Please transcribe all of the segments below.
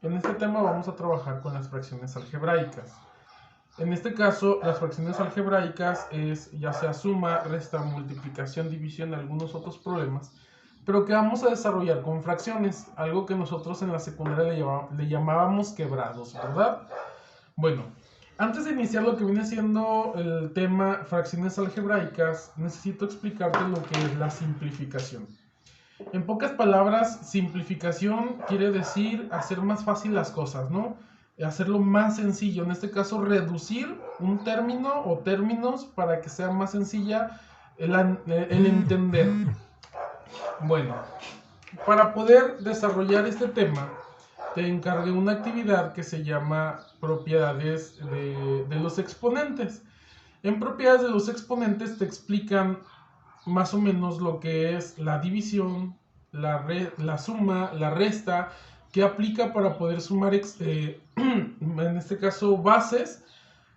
En este tema vamos a trabajar con las fracciones algebraicas. En este caso, las fracciones algebraicas es ya sea suma, resta, multiplicación, división, algunos otros problemas, pero que vamos a desarrollar con fracciones, algo que nosotros en la secundaria le llamábamos quebrados, ¿verdad? Bueno, antes de iniciar lo que viene siendo el tema fracciones algebraicas, necesito explicarte lo que es la simplificación. En pocas palabras, simplificación quiere decir hacer más fácil las cosas, ¿no? Hacerlo más sencillo, en este caso reducir un término o términos para que sea más sencilla el entender. Bueno, para poder desarrollar este tema, te encargué una actividad que se llama propiedades de los exponentes. En propiedades de los exponentes te explican más o menos lo que es la división, la suma, la resta, que aplica para poder sumar, en este caso, bases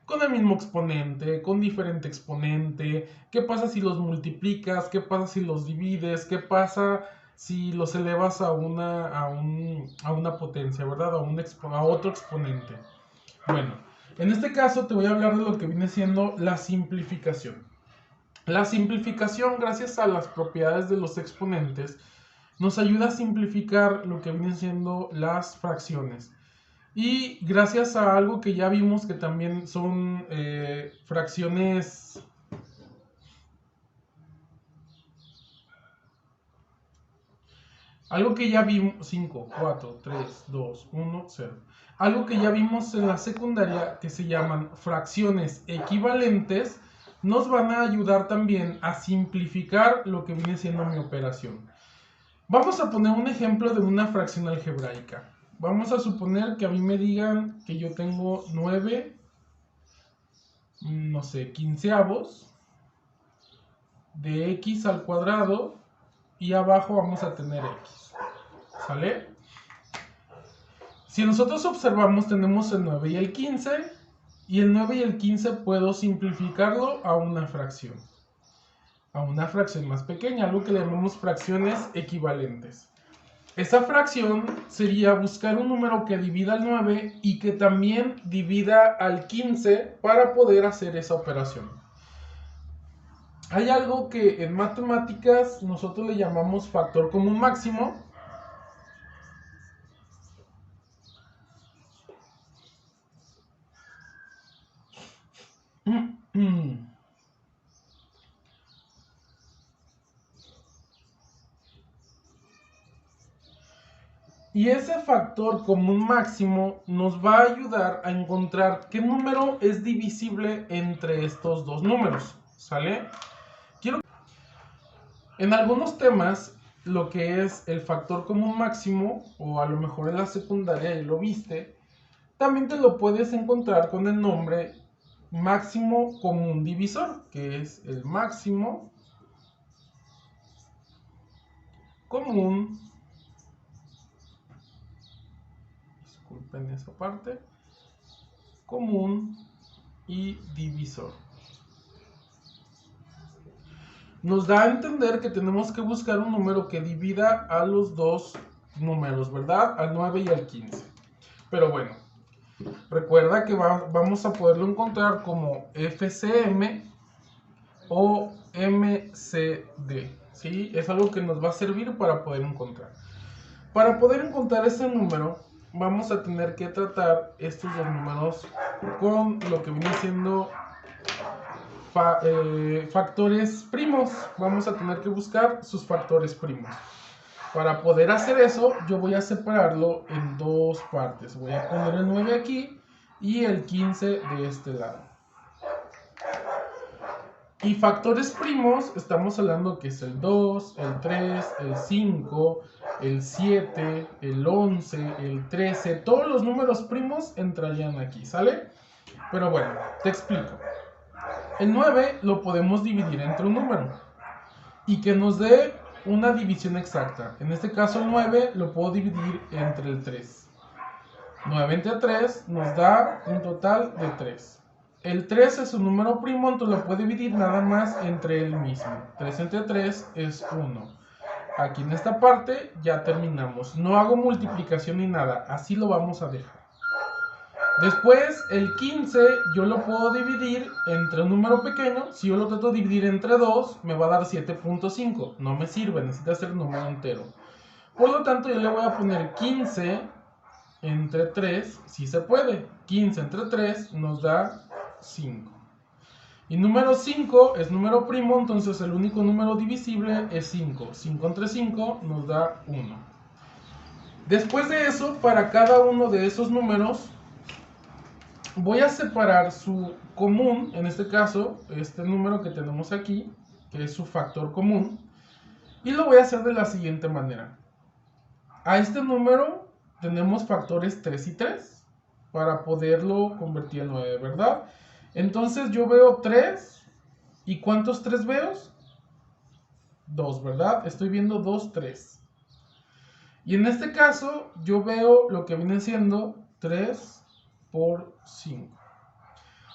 con el mismo exponente, con diferente exponente, qué pasa si los multiplicas, qué pasa si los divides, qué pasa si los elevas a una potencia, ¿verdad? A otro exponente. Bueno, en este caso te voy a hablar de lo que viene siendo la simplificación. La simplificación, gracias a las propiedades de los exponentes, nos ayuda a simplificar lo que vienen siendo las fracciones. Y gracias a algo que ya vimos que también son fracciones... Algo que ya vimos... 5, 4, 3, 2, 1, 0. Algo que ya vimos en la secundaria que se llaman fracciones equivalentes, nos van a ayudar también a simplificar lo que viene siendo mi operación. Vamos a poner un ejemplo de una fracción algebraica. Vamos a suponer que a mí me digan que yo tengo 9, no sé, quinceavos de x al cuadrado y abajo vamos a tener x. ¿Sale? Si nosotros observamos, tenemos el 9 y el 15, y el 9 y el 15 puedo simplificarlo a una fracción más pequeña, algo que le llamamos fracciones equivalentes. Esa fracción sería buscar un número que divida al 9 y que también divida al 15 para poder hacer esa operación. Hay algo que en matemáticas nosotros le llamamos factor común máximo. Y ese factor común máximo nos va a ayudar a encontrar qué número es divisible entre estos dos números, ¿sale? En algunos temas, lo que es el factor común máximo, o a lo mejor en la secundaria y lo viste, también te lo puedes encontrar con el nombre máximo común divisor, que es el máximo común, disculpen esa parte, común y divisor. Nos da a entender que tenemos que buscar un número que divida a los dos números, ¿verdad? Al 9 y al 15. Pero bueno, recuerda que vamos a poderlo encontrar como FCM o MCD, ¿sí? Es algo que nos va a servir para poder encontrar. Para poder encontrar ese número, vamos a tener que tratar estos dos números con lo que viene siendo factores primos. Vamos a tener que buscar sus factores primos. Para poder hacer eso, yo voy a separarlo en dos partes. Voy a poner el 9 aquí y el 15 de este lado. Y factores primos, estamos hablando que es el 2, el 3, el 5, el 7, el 11, el 13. Todos los números primos entrarían aquí, ¿sale? Pero bueno, te explico. El 9 lo podemos dividir entre un número y que nos dé una división exacta. En este caso el 9 lo puedo dividir entre el 3. 9 entre 3 nos da un total de 3. El 3 es un número primo, entonces lo puedo dividir nada más entre el mismo. 3 entre 3 es 1. aquí en esta parte ya terminamos. No hago multiplicación ni nada, así lo vamos a dejar. Después, el 15 yo lo puedo dividir entre un número pequeño. Si yo lo trato de dividir entre 2, me va a dar 7.5. No me sirve, necesita ser un número entero. Por lo tanto, yo le voy a poner 15 entre 3, si se puede. 15 entre 3 nos da 5. Y número 5 es número primo, entonces el único número divisible es 5. 5 entre 5 nos da 1. Después de eso, para cada uno de esos números, voy a separar su común, en este caso, este número que tenemos aquí, que es su factor común, y lo voy a hacer de la siguiente manera. A este número tenemos factores 3 y 3 para poderlo convertir en 9, ¿verdad? Entonces yo veo 3, ¿y cuántos 3 veo? 2, ¿verdad? Estoy viendo 2, 3. Y en este caso yo veo lo que viene siendo 3 por 5.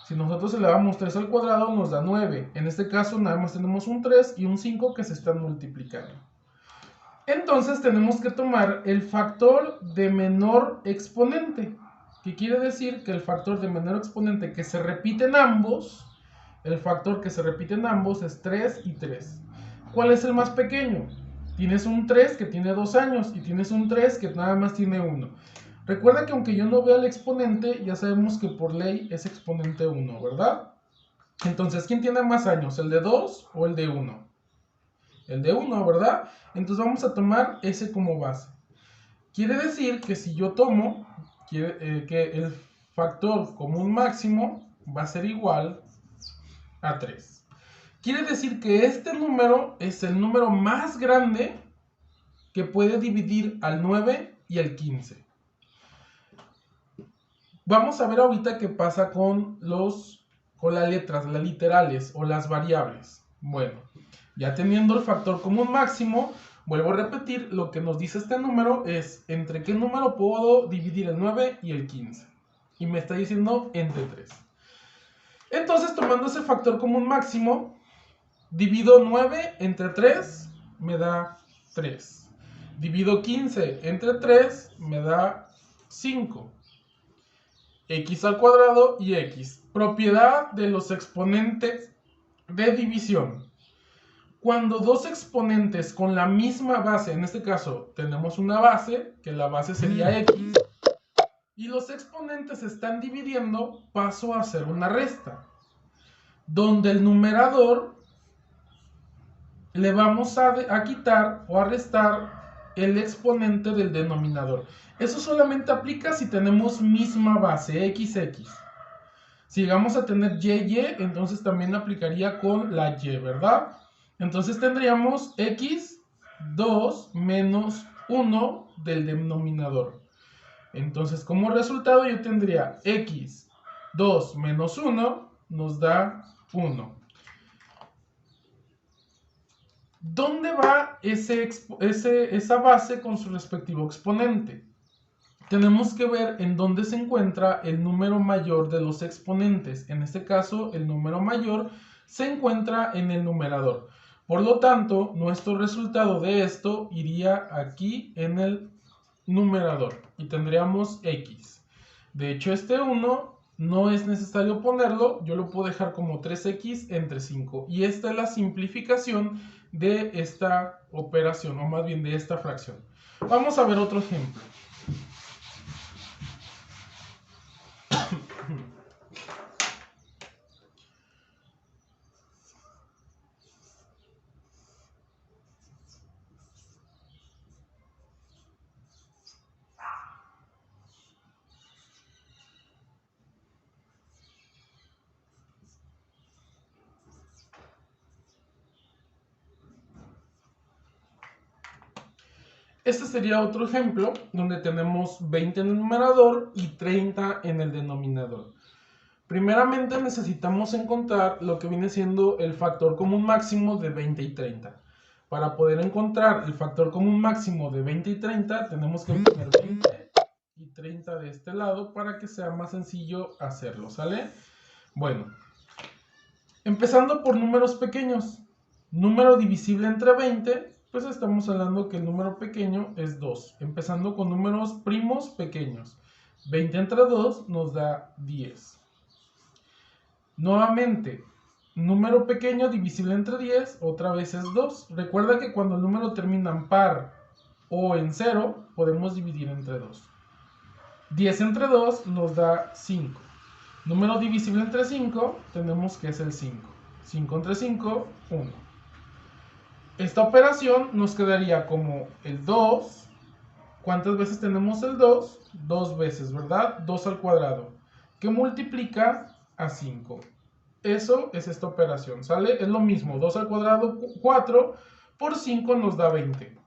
Si nosotros elevamos 3 al cuadrado nos da 9. En este caso nada más tenemos un 3 y un 5 que se están multiplicando. Entonces tenemos que tomar el factor de menor exponente, que quiere decir que el factor de menor exponente que se repite en ambos, el factor que se repite en ambos es 3 y 3. ¿Cuál es el más pequeño? Tienes un 3 que tiene 2 años y tienes un 3 que nada más tiene 1. Recuerda que aunque yo no vea el exponente, ya sabemos que por ley es exponente 1, ¿verdad? Entonces, ¿quién tiene más años? ¿El de 2 o el de 1? El de 1, ¿verdad? Entonces vamos a tomar ese como base. Quiere decir que si yo tomo que el factor común máximo va a ser igual a 3. Quiere decir que este número es el número más grande que puede dividir al 9 y al 15. Vamos a ver ahorita qué pasa con las letras, las literales o las variables. Bueno, ya teniendo el factor común máximo, vuelvo a repetir, lo que nos dice este número es entre qué número puedo dividir el 9 y el 15. Y me está diciendo entre 3. Entonces, tomando ese factor común máximo, divido 9 entre 3, me da 3. Divido 15 entre 3, me da 5. X al cuadrado y X. Propiedad de los exponentes de división. Cuando dos exponentes con la misma base, en este caso tenemos una base, que la base sería X, y los exponentes se están dividiendo, paso a hacer una resta, donde el numerador le vamos a quitar o a restar el exponente del denominador. Eso solamente aplica si tenemos misma base, XX. Si llegamos a tener YY, entonces también aplicaría con la Y, ¿verdad? Entonces tendríamos X2 menos 1 del denominador. Entonces como resultado yo tendría X2 menos 1 nos da 1. ¿Dónde va esa base con su respectivo exponente? Tenemos que ver en dónde se encuentra el número mayor de los exponentes. En este caso, el número mayor se encuentra en el numerador. Por lo tanto, nuestro resultado de esto iría aquí en el numerador y tendríamos X. De hecho, este 1 no es necesario ponerlo, yo lo puedo dejar como 3X entre 5. Y esta es la simplificación de esta operación, o más bien de esta fracción. Vamos a ver otro ejemplo. Este sería otro ejemplo donde tenemos 20 en el numerador y 30 en el denominador. Primeramente necesitamos encontrar lo que viene siendo el factor común máximo de 20 y 30. Para poder encontrar el factor común máximo de 20 y 30 tenemos que poner 20 y 30 de este lado para que sea más sencillo hacerlo, ¿sale? Bueno, empezando por números pequeños. Número divisible entre 20, pues estamos hablando que el número pequeño es 2, empezando con números primos pequeños. 20 entre 2 nos da 10. Nuevamente, número pequeño divisible entre 10, otra vez es 2. Recuerda que cuando el número termina en par o en 0, podemos dividir entre 2. 10 entre 2 nos da 5. Número divisible entre 5, tenemos que es el 5. 5 entre 5, 1. Esta operación nos quedaría como el 2. ¿Cuántas veces tenemos el 2? 2 veces, ¿verdad? 2 al cuadrado, que multiplica a 5. Eso es esta operación, ¿sale? Es lo mismo, 2 al cuadrado, 4, por 5 nos da 20.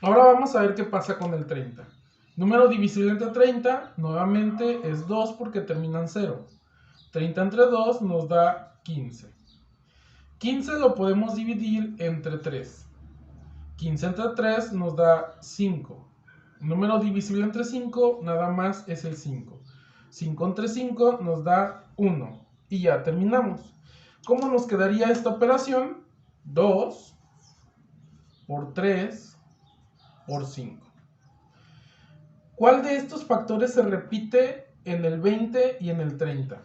Ahora vamos a ver qué pasa con el 30. Número divisible entre 30, nuevamente es 2 porque termina en 0. 30 entre 2 nos da 15. 15 lo podemos dividir entre 3. 15 entre 3 nos da 5. Número divisible entre 5 nada más es el 5. 5 entre 5 nos da 1. Y ya terminamos. ¿Cómo nos quedaría esta operación? 2 por 3 por 5. ¿Cuál de estos factores se repite en el 20 y en el 30?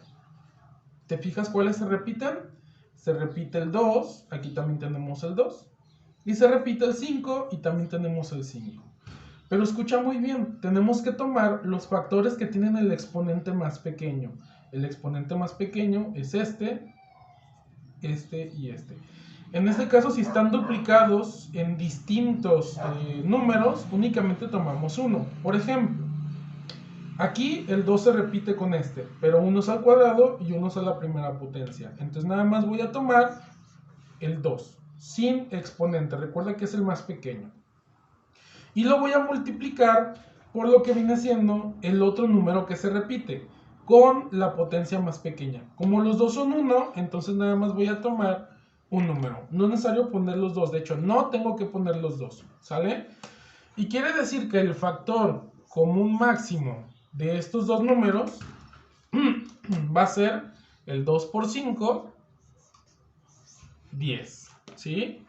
¿Te fijas cuáles se repiten? Se repite el 2, aquí también tenemos el 2. Y se repite el 5 y también tenemos el 5. Pero escucha muy bien, tenemos que tomar los factores que tienen el exponente más pequeño. El exponente más pequeño es este y este. En este caso, si están duplicados en distintos números, únicamente tomamos uno. Por ejemplo, aquí el 2 se repite con este, pero uno es al cuadrado y uno es a la primera potencia. Entonces nada más voy a tomar el 2, sin exponente. Recuerda que es el más pequeño. Y lo voy a multiplicar por lo que viene siendo el otro número que se repite, con la potencia más pequeña. Como los dos son 1, entonces nada más voy a tomar un número. No es necesario poner los dos, de hecho no tengo que poner los dos, ¿sale? Y quiere decir que el factor común máximo de estos dos números va a ser el 2 por 5, 10, ¿sí?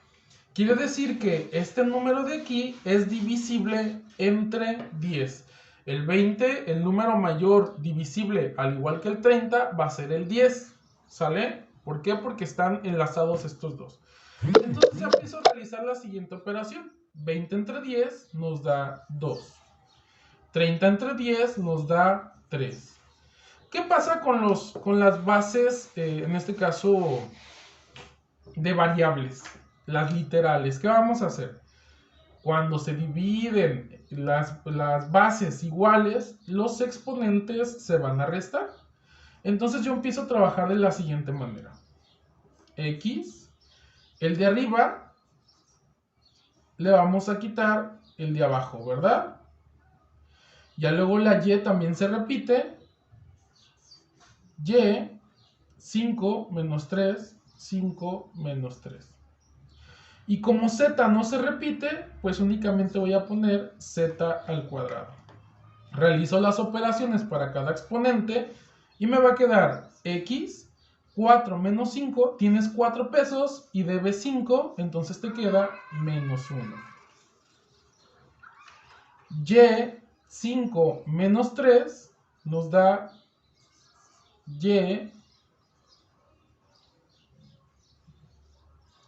Quiere decir que este número de aquí es divisible entre 10. El 20, el número mayor divisible al igual que el 30, va a ser el 10, ¿sale? ¿Por qué? Porque están enlazados estos dos. Entonces ya empiezo a realizar la siguiente operación. 20 entre 10 nos da 2. 30 entre 10 nos da 3. ¿Qué pasa con las bases, en este caso, de variables? Las literales. ¿Qué vamos a hacer? Cuando se dividen las bases iguales, los exponentes se van a restar. Entonces yo empiezo a trabajar de la siguiente manera. X, el de arriba, le vamos a quitar el de abajo, ¿verdad? Ya luego la Y también se repite. Y, 5 menos 3, 5 menos 3. Y como z no se repite, pues únicamente voy a poner z al cuadrado. Realizo las operaciones para cada exponente y me va a quedar x, 4 menos 5, tienes 4 pesos y debes 5, entonces te queda menos 1. Y, 5 menos 3 nos da y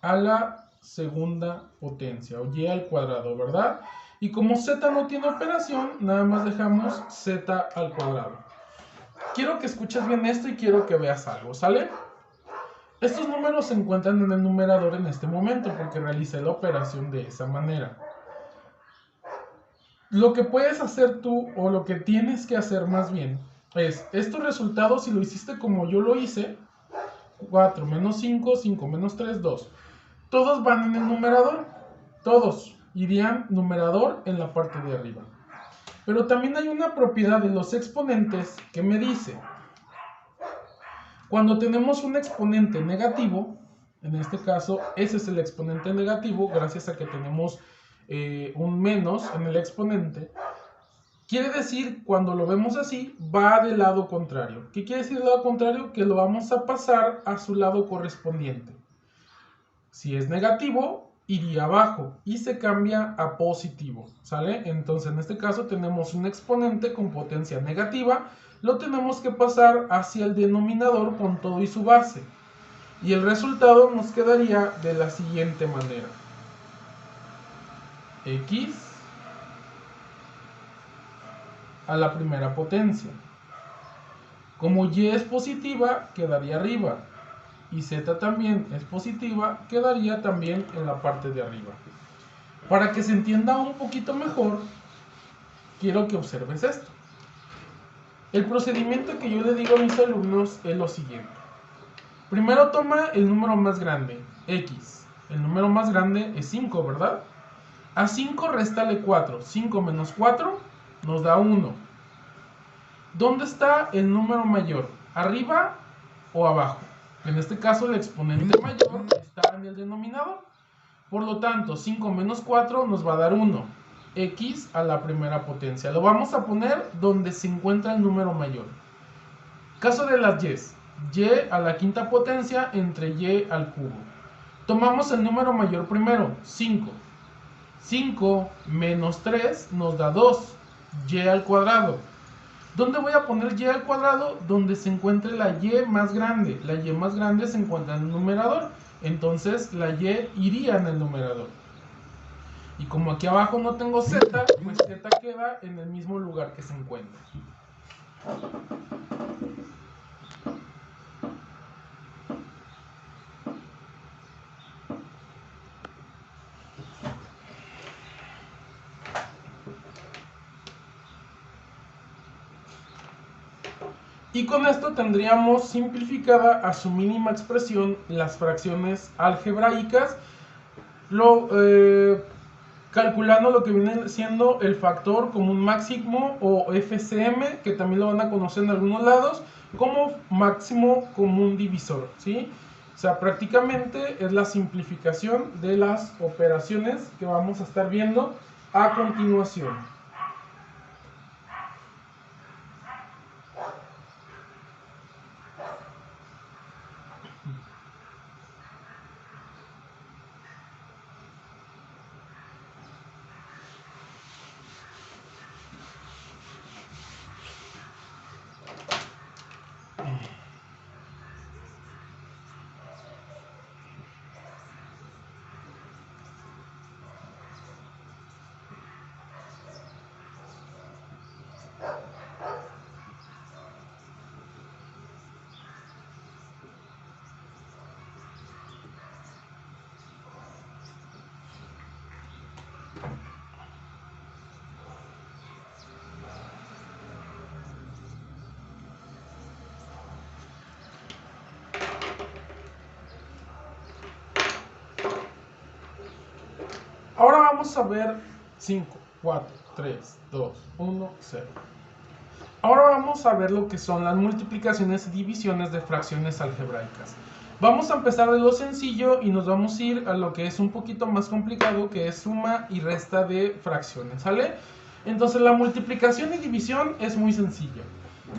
a la segunda potencia, o y al cuadrado, ¿verdad? Y como z no tiene operación, nada más dejamos z al cuadrado. Quiero que escuches bien esto y quiero que veas algo, ¿sale? Estos números se encuentran en el numerador en este momento porque realicé la operación de esa manera. Lo que puedes hacer tú, o lo que tienes que hacer más bien, es estos resultados, si lo hiciste como yo lo hice, 4 menos 5, 5 menos 3, 2. Todos van en el numerador, todos irían numerador en la parte de arriba. Pero también hay una propiedad de los exponentes que me dice, cuando tenemos un exponente negativo, en este caso ese es el exponente negativo, gracias a que tenemos un menos en el exponente, quiere decir, cuando lo vemos así, va del lado contrario. ¿Qué quiere decir del lado contrario? Que lo vamos a pasar a su lado correspondiente. Si es negativo, iría abajo y se cambia a positivo, ¿sale? Entonces en este caso tenemos un exponente con potencia negativa, lo tenemos que pasar hacia el denominador con todo y su base. Y el resultado nos quedaría de la siguiente manera. X a la primera potencia. Como y es positiva, quedaría arriba. Y z también es positiva, quedaría también en la parte de arriba. Para que se entienda un poquito mejor, quiero que observes esto. El procedimiento que yo le digo a mis alumnos es lo siguiente. Primero toma el número más grande, x. El número más grande es 5, ¿verdad? A 5 réstale 4. 5 menos 4 nos da 1. ¿Dónde está el número mayor? ¿Arriba o abajo? En este caso el exponente mayor está en el denominador. Por lo tanto, 5 menos 4 nos va a dar 1. X a la primera potencia. Lo vamos a poner donde se encuentra el número mayor. Caso de las y. Y a la quinta potencia entre y al cubo. Tomamos el número mayor primero, 5. 5 menos 3 nos da 2. Y al cuadrado. ¿Dónde voy a poner y al cuadrado? Donde se encuentre la y más grande. La y más grande se encuentra en el numerador. Entonces la y iría en el numerador. Y como aquí abajo no tengo z, pues z queda en el mismo lugar que se encuentra. Y con esto tendríamos simplificada a su mínima expresión las fracciones algebraicas, calculando lo que viene siendo el factor común máximo o FCM, que también lo van a conocer en algunos lados, como máximo común divisor, ¿sí? O sea, prácticamente es la simplificación de las operaciones que vamos a estar viendo a continuación. Ahora vamos a ver 5, 4, 3, 2, 1, 0. Ahora vamos a ver lo que son las multiplicaciones y divisiones de fracciones algebraicas. Vamos a empezar de lo sencillo y nos vamos a ir a lo que es un poquito más complicado, que es suma y resta de fracciones, ¿sale? Entonces la multiplicación y división es muy sencilla.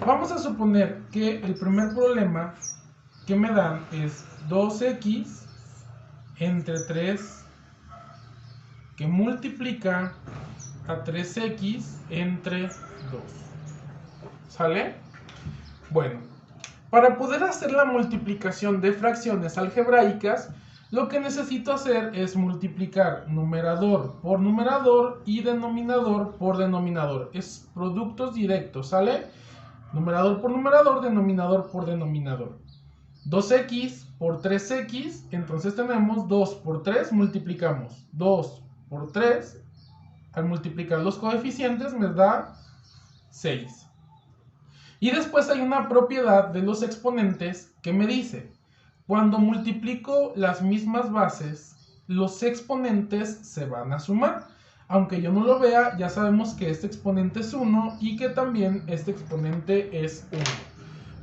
Vamos a suponer que el primer problema que me dan es 2x entre 3 que multiplica a 3x entre 2. ¿Sale? Bueno, para poder hacer la multiplicación de fracciones algebraicas, lo que necesito hacer es multiplicar numerador por numerador y denominador por denominador. Es productos directos, ¿sale? Numerador por numerador, denominador por denominador. 2x por 3x, entonces tenemos 2 por 3, multiplicamos 2 por 3, al multiplicar los coeficientes me da 6. Y después hay una propiedad de los exponentes que me dice, cuando multiplico las mismas bases, los exponentes se van a sumar. Aunque yo no lo vea, ya sabemos que este exponente es 1 y que también este exponente es 1.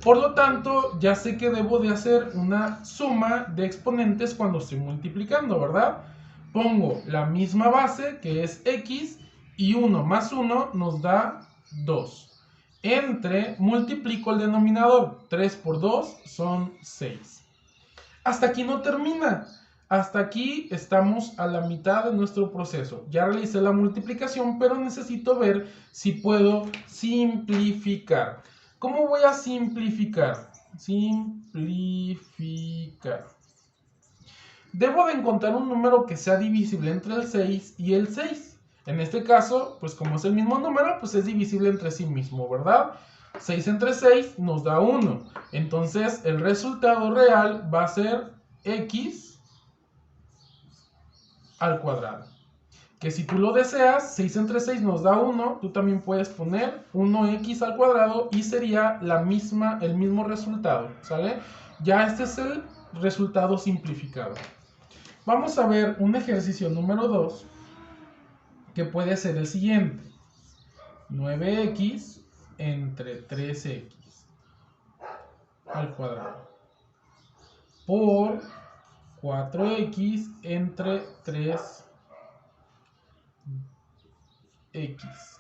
Por lo tanto, ya sé que debo de hacer una suma de exponentes cuando estoy multiplicando, ¿verdad? Pongo la misma base, que es x, y 1 más 1 nos da 2. Entre, multiplico el denominador. 3 por 2 son 6. Hasta aquí no termina. Hasta aquí estamos a la mitad de nuestro proceso. Ya realicé la multiplicación, pero necesito ver si puedo simplificar. ¿Cómo voy a simplificar? Simplificar. Debo de encontrar un número que sea divisible entre el 6 y el 6. En este caso, pues como es el mismo número, pues es divisible entre sí mismo, ¿verdad? 6 entre 6 nos da 1. Entonces, el resultado real va a ser x al cuadrado. Que si tú lo deseas, 6 entre 6 nos da 1, tú también puedes poner 1x al cuadrado y sería el mismo resultado, ¿sale? Ya este es el resultado simplificado. Vamos a ver un ejercicio número 2 que puede ser el siguiente. 9x entre 3x al cuadrado por 4x entre 3x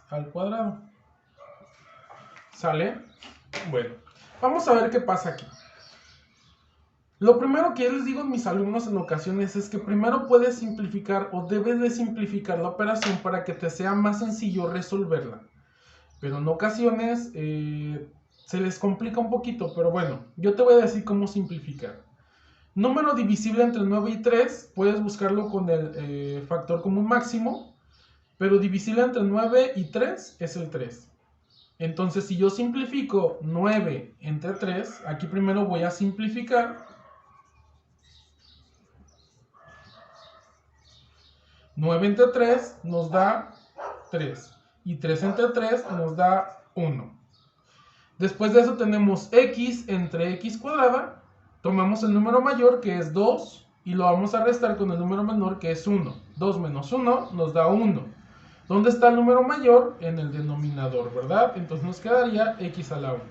al cuadrado. ¿Sale? Bueno, vamos a ver qué pasa aquí. Lo primero que yo les digo a mis alumnos en ocasiones es que primero puedes simplificar o debes de simplificar la operación para que te sea más sencillo resolverla. Pero en ocasiones se les complica un poquito, pero bueno, yo te voy a decir cómo simplificar. Número divisible entre 9 y 3, puedes buscarlo con el factor común máximo, pero divisible entre 9 y 3 es el 3. Entonces, si yo simplifico 9 entre 3, aquí primero voy a simplificar. 9 entre 3 nos da 3. Y 3 entre 3 nos da 1. Después de eso tenemos x entre x cuadrada. Tomamos el número mayor, que es 2, y lo vamos a restar con el número menor, que es 1. 2 menos 1 nos da 1. ¿Dónde está el número mayor? En el denominador, ¿verdad? Entonces nos quedaría x a la 1.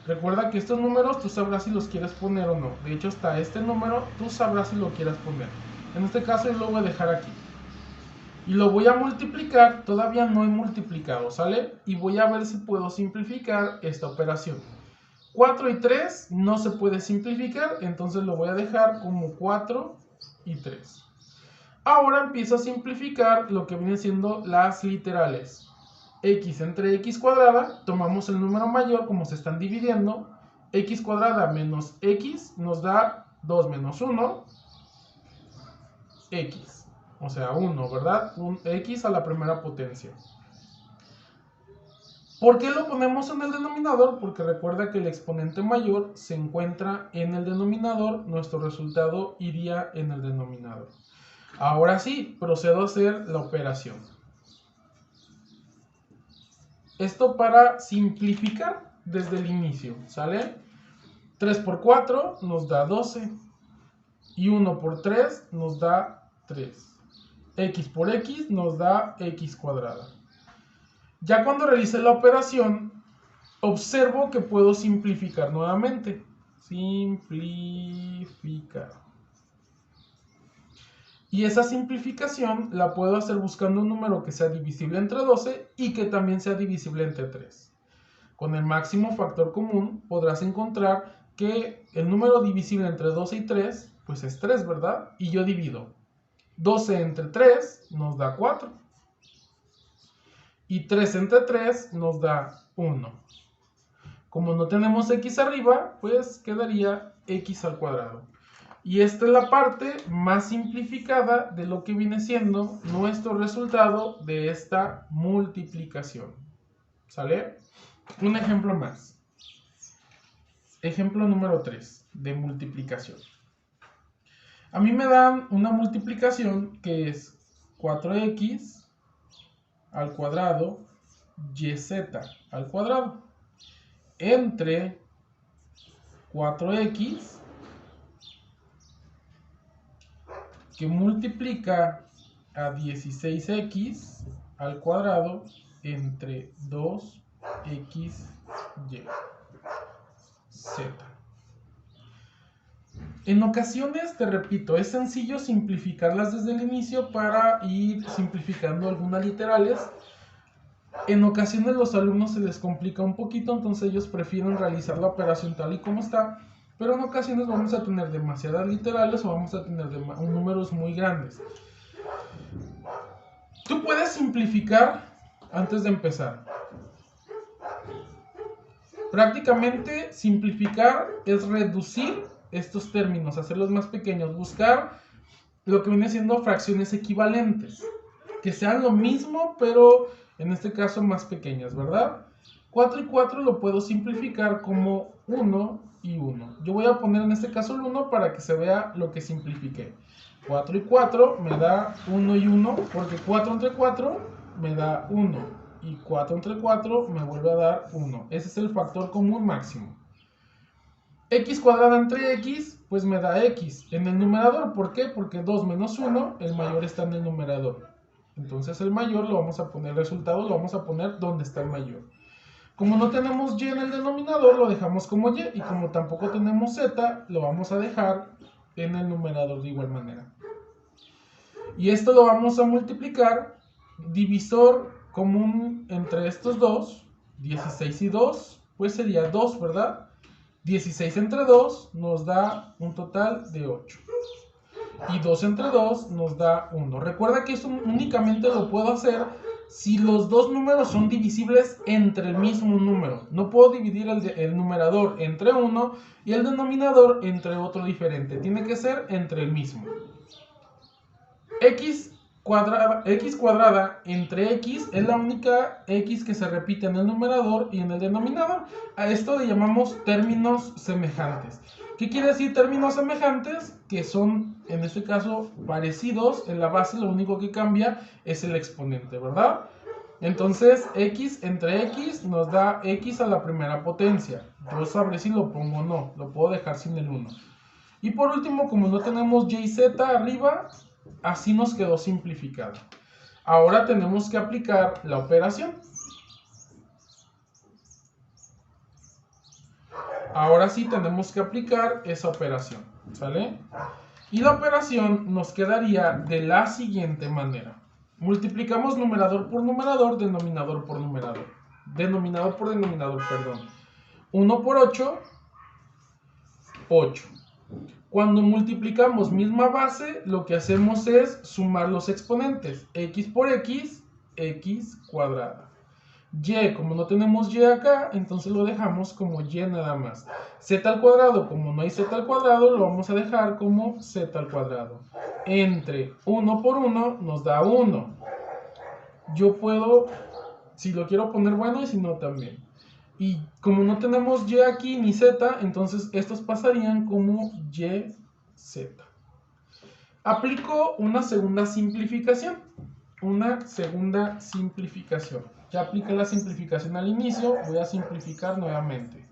Recuerda que estos números tú sabrás si los quieres poner o no. De hecho, hasta este número tú sabrás si lo quieres poner. En este caso yo lo voy a dejar aquí. Y lo voy a multiplicar, todavía no he multiplicado, ¿sale? Y voy a ver si puedo simplificar esta operación. 4 y 3 no se puede simplificar, entonces lo voy a dejar como 4 y 3. Ahora empiezo a simplificar lo que vienen siendo las literales. X entre x cuadrada, tomamos el número mayor como se están dividiendo. X cuadrada menos x nos da 2 menos 1, x. O sea, 1, ¿verdad? Un x a la primera potencia. ¿Por qué lo ponemos en el denominador? Porque recuerda que el exponente mayor se encuentra en el denominador, nuestro resultado iría en el denominador. Ahora sí, procedo a hacer la operación. Esto para simplificar desde el inicio, ¿sale? 3 por 4 nos da 12 y 1 por 3 nos da 3. X por x nos da x cuadrada. Ya cuando realice la operación, observo que puedo simplificar nuevamente. Simplificar. Y esa simplificación la puedo hacer buscando un número que sea divisible entre 12 y que también sea divisible entre 3. Con el máximo factor común podrás encontrar que el número divisible entre 12 y 3 pues es 3, ¿verdad? Y yo divido. 12 entre 3 nos da 4. Y 3 entre 3 nos da 1. Como no tenemos x arriba, pues quedaría x al cuadrado. Y esta es la parte más simplificada de lo que viene siendo nuestro resultado de esta multiplicación. ¿Sale? Un ejemplo más. Ejemplo número 3 de multiplicación. A mí me dan una multiplicación que es 4x al cuadrado yz al cuadrado entre 4x que multiplica a 16x al cuadrado entre 2xy z. En ocasiones, te repito, es sencillo simplificarlas desde el inicio para ir simplificando algunas literales. En ocasiones los alumnos se les complica un poquito, entonces ellos prefieren realizar la operación tal y como está. pero en ocasiones vamos a tener demasiadas literales o vamos a tener números muy grandes. Tú puedes simplificar antes de empezar. Prácticamente simplificar es reducir estos términos, hacerlos más pequeños, buscar lo que viene siendo fracciones equivalentes, que sean lo mismo, pero en este caso más pequeñas, ¿verdad? 4 y 4 lo puedo simplificar como 1 y 1. Yo voy a poner en este caso el 1 para que se vea lo que simplifiqué. 4 y 4 me da 1 y 1, porque 4 entre 4 me da 1. Y 4 entre 4 me vuelve a dar 1. Ese es el factor común máximo. X cuadrada entre X, pues me da X en el numerador. ¿Por qué? Porque 2 menos 1, el mayor está en el numerador. Entonces el mayor lo vamos a poner, el resultado lo vamos a poner donde está el mayor. Como no tenemos Y en el denominador, lo dejamos como Y. Y como tampoco tenemos Z, lo vamos a dejar en el numerador de igual manera. Y esto lo vamos a multiplicar. Divisor común entre estos dos, 16 y 2, pues sería 2, ¿verdad? 16 entre 2 nos da un total de 8. Y 2 entre 2 nos da 1. Recuerda que eso únicamente lo puedo hacer si los dos números son divisibles entre el mismo número. No puedo dividir el numerador entre uno y el denominador entre otro diferente. Tiene que ser entre el mismo. X cuadrada entre X es la única X que se repite en el numerador y en el denominador. A esto le llamamos términos semejantes. ¿Qué quiere decir términos semejantes? Que son, en este caso, parecidos. En la base lo único que cambia es el exponente, ¿verdad? Entonces, X entre X nos da X a la primera potencia. Yo sabré si lo pongo o no. Lo puedo dejar sin el 1. Y por último, como no tenemos Y y Z arriba, así nos quedó simplificado. Ahora tenemos que aplicar la operación. Ahora sí tenemos que aplicar esa operación, ¿sale? Y la operación nos quedaría de la siguiente manera. Multiplicamos numerador por numerador, denominador por numerador. Denominador por denominador, perdón. 1 por 8, 8. Cuando multiplicamos misma base, lo que hacemos es sumar los exponentes. X por X, X cuadrada. Y, como no tenemos Y acá, entonces lo dejamos como Y nada más. Z al cuadrado, como no hay Z al cuadrado, lo vamos a dejar como Z al cuadrado. Entre 1 por 1 nos da 1. Yo puedo, si lo quiero poner bueno y si no también. Y como no tenemos Y aquí ni Z, entonces estos pasarían como YZ. Aplico una segunda simplificación. Ya apliqué la simplificación al inicio, voy a simplificar nuevamente.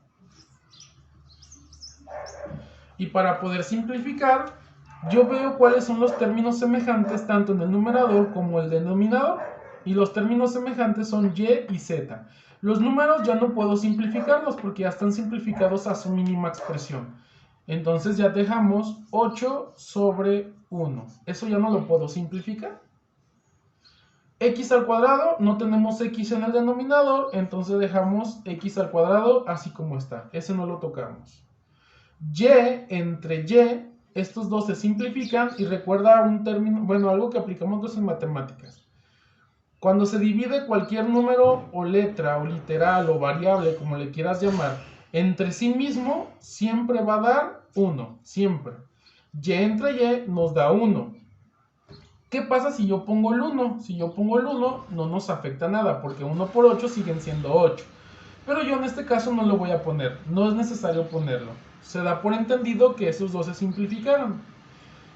Y para poder simplificar, yo veo cuáles son los términos semejantes tanto en el numerador como el denominador. Y los términos semejantes son Y y Z. Los números ya no puedo simplificarlos porque ya están simplificados a su mínima expresión. Entonces ya dejamos 8 sobre 1. Eso ya no lo puedo simplificar. X al cuadrado, no tenemos X en el denominador, entonces dejamos X al cuadrado así como está. Ese no lo tocamos. Y entre Y, estos dos se simplifican y recuerda un término, bueno, algo que aplicamos en matemáticas. Cuando se divide cualquier número o letra o literal o variable, como le quieras llamar, entre sí mismo, siempre va a dar 1, siempre. Y entre Y nos da 1. ¿Qué pasa si yo pongo el 1? Si yo pongo el 1, no nos afecta nada, porque 1 por 8 siguen siendo 8. Pero yo en este caso no lo voy a poner, no es necesario ponerlo. Se da por entendido que esos dos se simplificaron.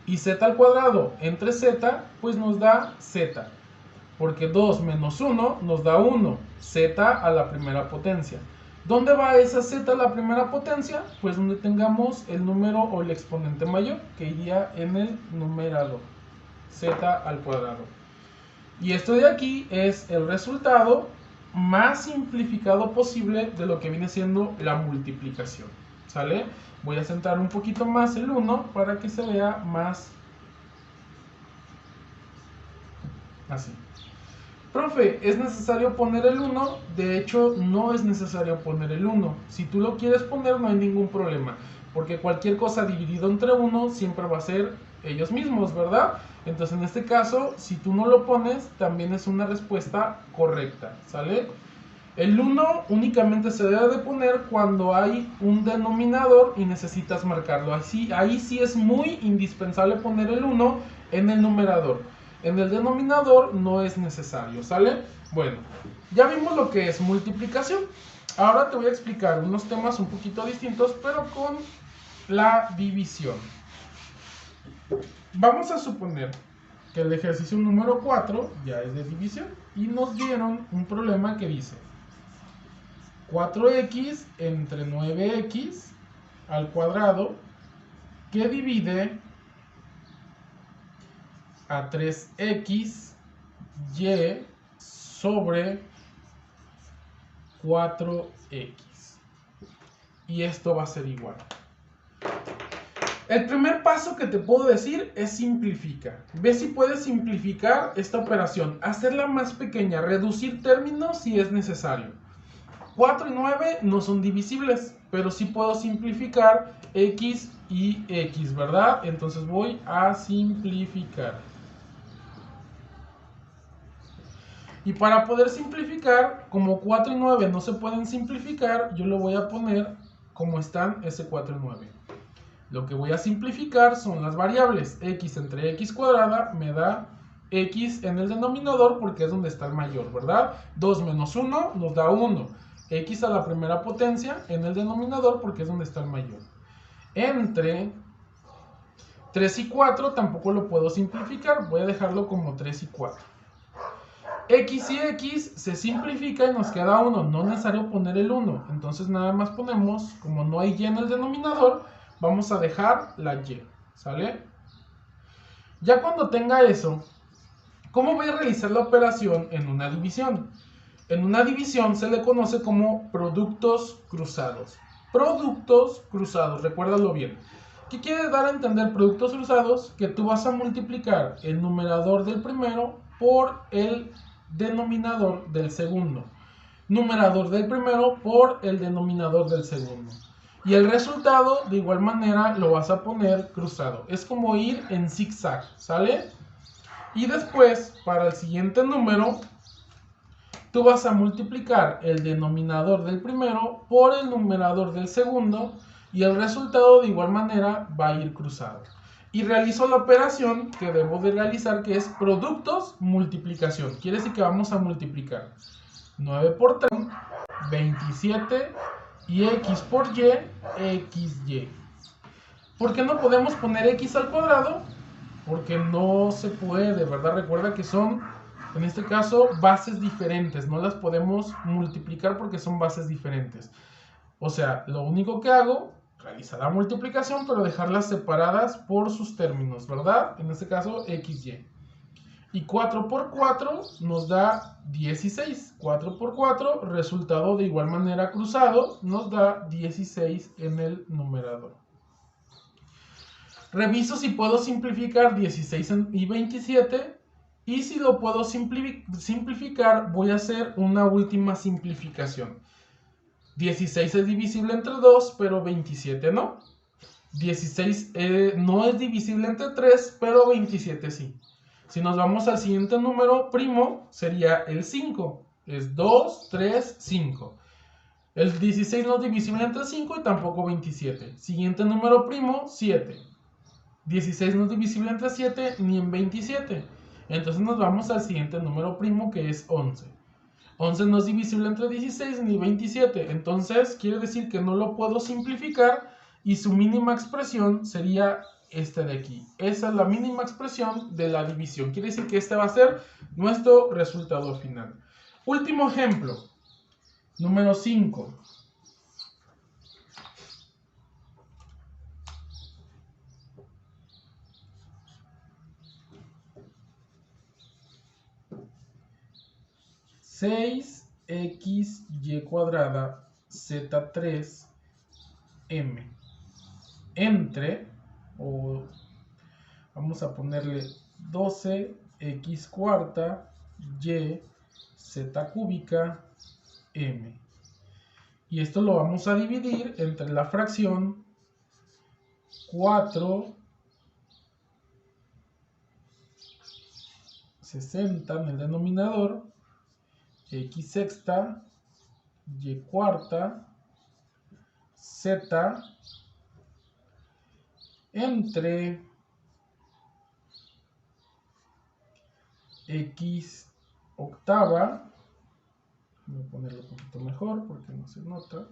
Y Z al cuadrado entre Z, pues nos da Z. Porque 2 menos 1 nos da 1, Z a la primera potencia. ¿Dónde va esa Z a la primera potencia? Pues donde tengamos el número o el exponente mayor, que iría en el numerador, Z al cuadrado. Y esto de aquí es el resultado más simplificado posible de lo que viene siendo la multiplicación, ¿sale? Voy a centrar un poquito más el 1 para que se vea más así. Profe, ¿es necesario poner el 1? De hecho, no es necesario poner el 1. Si tú lo quieres poner, no hay ningún problema. Porque cualquier cosa dividido entre 1 siempre va a ser ellos mismos, ¿verdad? Entonces, en este caso, si tú no lo pones, también es una respuesta correcta, ¿sale? El 1 únicamente se debe de poner cuando hay un denominador y necesitas marcarlo. Ahí sí es muy indispensable poner el 1 en el numerador. En el denominador no es necesario, ¿sale? Bueno, ya vimos lo que es multiplicación. Ahora te voy a explicar unos temas un poquito distintos, pero con la división. Vamos a suponer que el ejercicio número 4 ya es de división y nos dieron un problema que dice 4x entre 9x al cuadrado que divide a 3x y sobre 4x. Y esto va a ser igual. El primer paso que te puedo decir es simplifica. Ve si puedes simplificar esta operación, hacerla más pequeña, reducir términos si es necesario. 4 y 9 no son divisibles, pero sí puedo simplificar x y x, ¿verdad? Entonces voy a simplificar. Y para poder simplificar, como 4 y 9 no se pueden simplificar, yo lo voy a poner como están ese 4 y 9. Lo que voy a simplificar son las variables. X entre x cuadrada me da x en el denominador porque es donde está el mayor, ¿verdad? 2 menos 1 nos da 1. X a la primera potencia en el denominador porque es donde está el mayor. Entre 3 y 4 tampoco lo puedo simplificar. Voy a dejarlo como 3 y 4. X y X se simplifica y nos queda 1. No es necesario poner el 1. Entonces nada más ponemos, como no hay Y en el denominador, vamos a dejar la Y, ¿sale? Ya cuando tenga eso, ¿cómo voy a realizar la operación en una división? En una división se le conoce como productos cruzados. Productos cruzados, recuérdalo bien. ¿Qué quiere dar a entender productos cruzados? Que tú vas a multiplicar el numerador del primero por el denominador del segundo. Numerador del primero por el denominador del segundo. Y el resultado, de igual manera, lo vas a poner cruzado. Es como ir en zigzag, ¿sale? Y después, para el siguiente número, tú vas a multiplicar el denominador del primero por el numerador del segundo y el resultado de igual manera va a ir cruzado. Y realizo la operación que debo de realizar, que es productos multiplicación. Quiere decir que vamos a multiplicar 9 por 3, 27 y x por y, xy. ¿Por qué no podemos poner x al cuadrado? Porque no se puede, ¿verdad? Recuerda que son, en este caso, bases diferentes. No las podemos multiplicar porque son bases diferentes. O sea, lo único que hago, realizar la multiplicación, pero dejarlas separadas por sus términos, ¿verdad? En este caso, xy. Y 4 por 4 nos da 16. 4 por 4, resultado de igual manera cruzado, nos da 16 en el numerador. Reviso si puedo simplificar 16 y 27. Y si lo puedo simplificar, voy a hacer una última simplificación. 16 es divisible entre 2, pero 27 no. 16 no es divisible entre 3, pero 27 sí. Si nos vamos al siguiente número primo, sería el 5. Es 2, 3, 5. El 16 no es divisible entre 5 y tampoco 27. Siguiente número primo, 7. 16 no es divisible entre 7 ni en 27. Entonces nos vamos al siguiente número primo, que es 11. 11 no es divisible entre 16 ni 27. Entonces quiere decir que no lo puedo simplificar y su mínima expresión sería este de aquí. Esa es la mínima expresión de la división. Quiere decir que este va a ser nuestro resultado final. Último ejemplo. Número 5. (6xy cuadrada z3 m) entre, o vamos a ponerle 12x cuarta y z cúbica m. Y esto lo vamos a dividir entre la fracción 4 60 en el denominador, x sexta, y cuarta, z entre x octava. Voy a ponerlo un poquito mejor porque no se nota.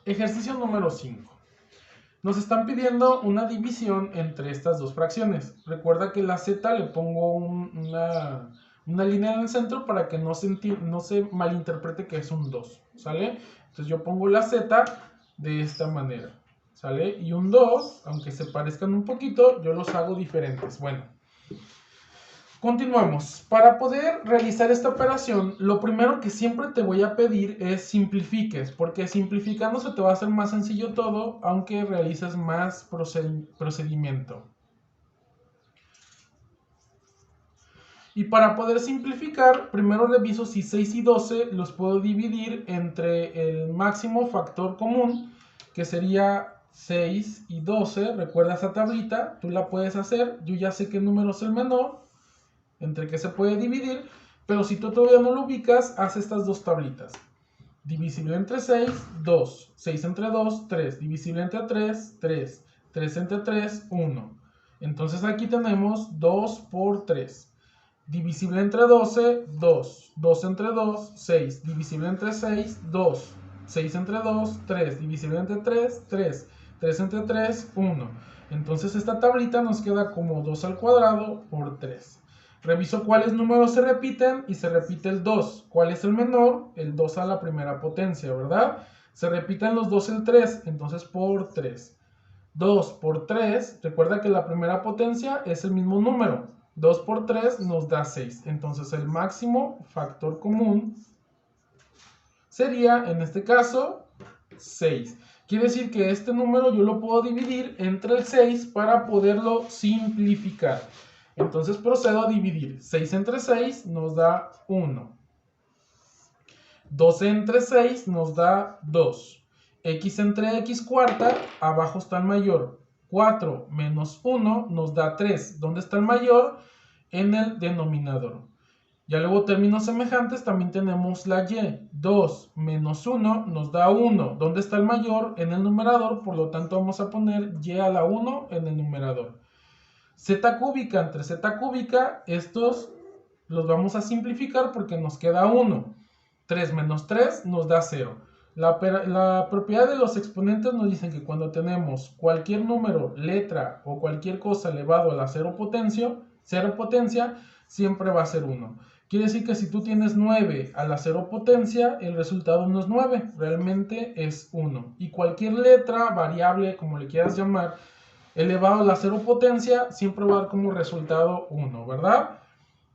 Ejercicio número 5. Nos están pidiendo una división entre estas dos fracciones. Recuerda que la z le pongo una línea en el centro para que no se malinterprete que es un 2, ¿sale? Entonces yo pongo la z de esta manera, ¿sale? Y un 2, aunque se parezcan un poquito, yo los hago diferentes. Bueno. Continuamos. Para poder realizar esta operación, lo primero que siempre te voy a pedir es simplifiques, porque simplificando se te va a hacer más sencillo todo, aunque realices más procedimiento. Y para poder simplificar, primero reviso si 6 y 12 los puedo dividir entre el máximo factor común, que sería 6 y 12. Recuerda esa tablita, tú la puedes hacer. Yo ya sé qué número es el menor, entre que se puede dividir, pero si tú todavía no lo ubicas, haz estas dos tablitas. Divisible entre 6, 2. 6 entre 2, 3. Divisible entre 3, 3. 3 entre 3, 1. Entonces aquí tenemos 2 por 3. Divisible entre 12, 2. 2 entre 2, 6. Divisible entre 6, 2. 6 entre 2, 3. Divisible entre 3, 3. 3 entre 3, 1. Entonces esta tablita nos queda como 2 al cuadrado por 3. Reviso cuáles números se repiten y se repite el 2. ¿Cuál es el menor? El 2 a la primera potencia, ¿verdad? Se repiten los 2 el 3, entonces por 3. 2 por 3, recuerda que la primera potencia es el mismo número. 2 por 3 nos da 6. Entonces el máximo factor común sería, en este caso, 6. Quiere decir que este número yo lo puedo dividir entre el 6 para poderlo simplificar. Entonces procedo a dividir. 6 entre 6 nos da 1. 12 entre 6 nos da 2. X entre x cuarta, abajo está el mayor. 4 menos 1 nos da 3. ¿Dónde está el mayor? En el denominador. Ya luego términos semejantes también tenemos la y. 2 menos 1 nos da 1. ¿Dónde está el mayor? En el numerador. Por lo tanto vamos a poner y a la 1 en el numerador. Z cúbica entre z cúbica, estos los vamos a simplificar porque nos queda 1. 3 menos 3 nos da 0. La propiedad de los exponentes nos dicen que cuando tenemos cualquier número, letra o cualquier cosa elevado a la cero potencia, siempre va a ser 1. Quiere decir que si tú tienes 9 a la cero potencia, el resultado no es 9, realmente es 1. Y cualquier letra, variable, como le quieras llamar, elevado a la cero potencia, siempre va a dar como resultado 1, ¿verdad?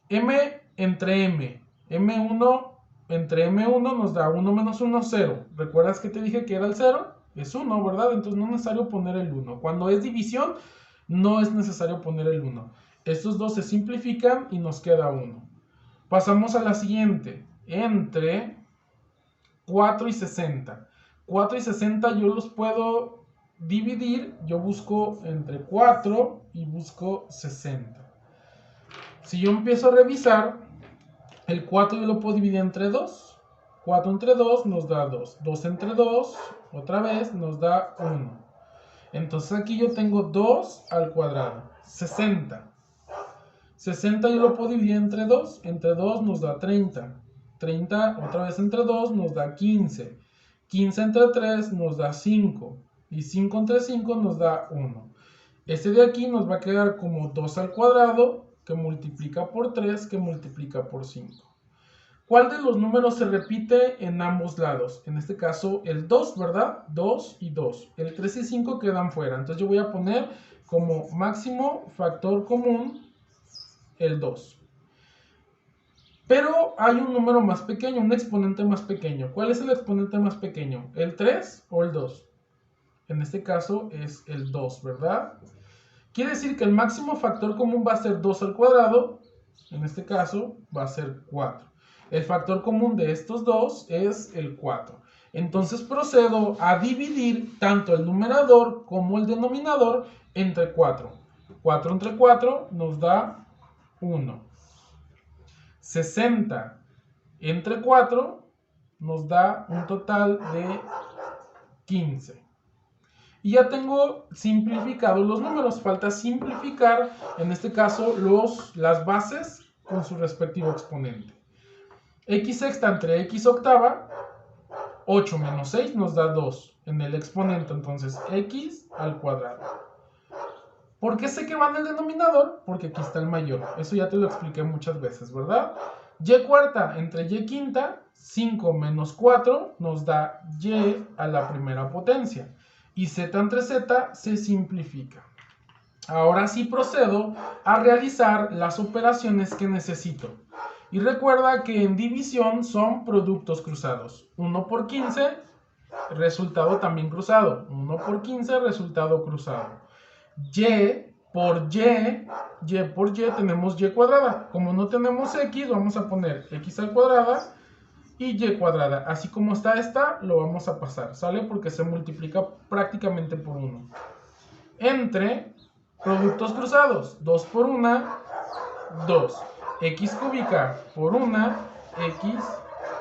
M entre M. M1 entre M1 nos da 1 menos 1, 0. ¿Recuerdas que te dije que era el 0? Es 1, ¿verdad? Entonces no es necesario poner el 1. Cuando es división, no es necesario poner el 1. Estos dos se simplifican y nos queda 1. Pasamos a la siguiente. Entre 4 y 60. 4 y 60 yo los puedo dividir. Yo busco entre 4 y busco 60. Si yo empiezo a revisar, el 4 yo lo puedo dividir entre 2. 4 entre 2 nos da 2. 2 entre 2, otra vez, nos da 1. Entonces aquí yo tengo 2 al cuadrado, 60. 60 yo lo puedo dividir entre 2. Entre 2 nos da 30. 30 otra vez entre 2 nos da 15. 15 entre 3 nos da 5. Y 5 entre 5 nos da 1. Este de aquí nos va a quedar como 2 al cuadrado, que multiplica por 3, que multiplica por 5. ¿Cuál de los números se repite en ambos lados? En este caso el 2, ¿verdad? 2 y 2. El 3 y 5 quedan fuera. Entonces yo voy a poner como máximo factor común el 2. Pero hay un número más pequeño, un exponente más pequeño. ¿Cuál es el exponente más pequeño? ¿El 3 o el 2? En este caso es el 2, ¿verdad? Quiere decir que el máximo factor común va a ser 2 al cuadrado. En este caso va a ser 4. El factor común de estos dos es el 4. Entonces procedo a dividir tanto el numerador como el denominador entre 4. 4 entre 4 nos da 1. 60 entre 4 nos da un total de 15. Y ya tengo simplificados los números. Falta simplificar, en este caso, las bases con su respectivo exponente. X sexta entre X octava, 8 menos 6 nos da 2 en el exponente, entonces X al cuadrado. ¿Por qué sé que va en el denominador? Porque aquí está el mayor. Eso ya te lo expliqué muchas veces, ¿verdad? Y cuarta entre Y quinta, 5 menos 4 nos da Y a la primera potencia. Y Z entre Z se simplifica. Ahora sí procedo a realizar las operaciones que necesito. Y recuerda que en división son productos cruzados. 1 por 15, resultado también cruzado. 1 por 15, resultado cruzado. Y por Y tenemos Y cuadrada. Como no tenemos X, vamos a poner X al cuadrada y Y cuadrada. Así como está esta, lo vamos a pasar, ¿sale? Porque se multiplica prácticamente por 1. Entre productos cruzados, 2 por 1, 2. X cúbica por 1, X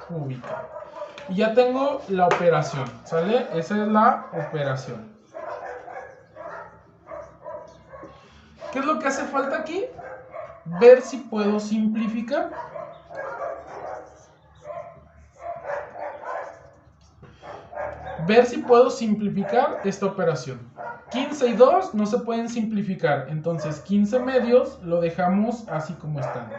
cúbica. Y ya tengo la operación, ¿sale? Esa es la operación. ¿Qué es lo que hace falta aquí? Ver si puedo simplificar. Ver si puedo simplificar esta operación. 15 y 2 no se pueden simplificar, entonces 15 medios lo dejamos así como están.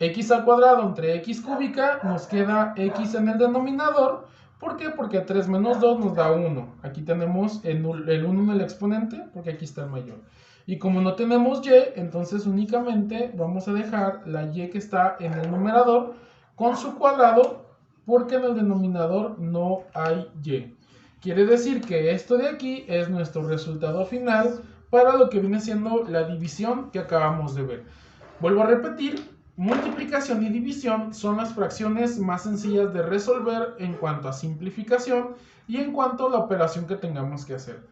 X al cuadrado entre X cúbica nos queda X en el denominador. ¿Por qué? Porque 3 menos 2 nos da 1. Aquí tenemos el 1 en el exponente, porque aquí está el mayor. Y como no tenemos Y, entonces únicamente vamos a dejar la Y que está en el numerador con su cuadrado, porque en el denominador no hay Y. Quiere decir que esto de aquí es nuestro resultado final para lo que viene siendo la división que acabamos de ver. Vuelvo a repetir, multiplicación y división son las fracciones más sencillas de resolver en cuanto a simplificación y en cuanto a la operación que tengamos que hacer.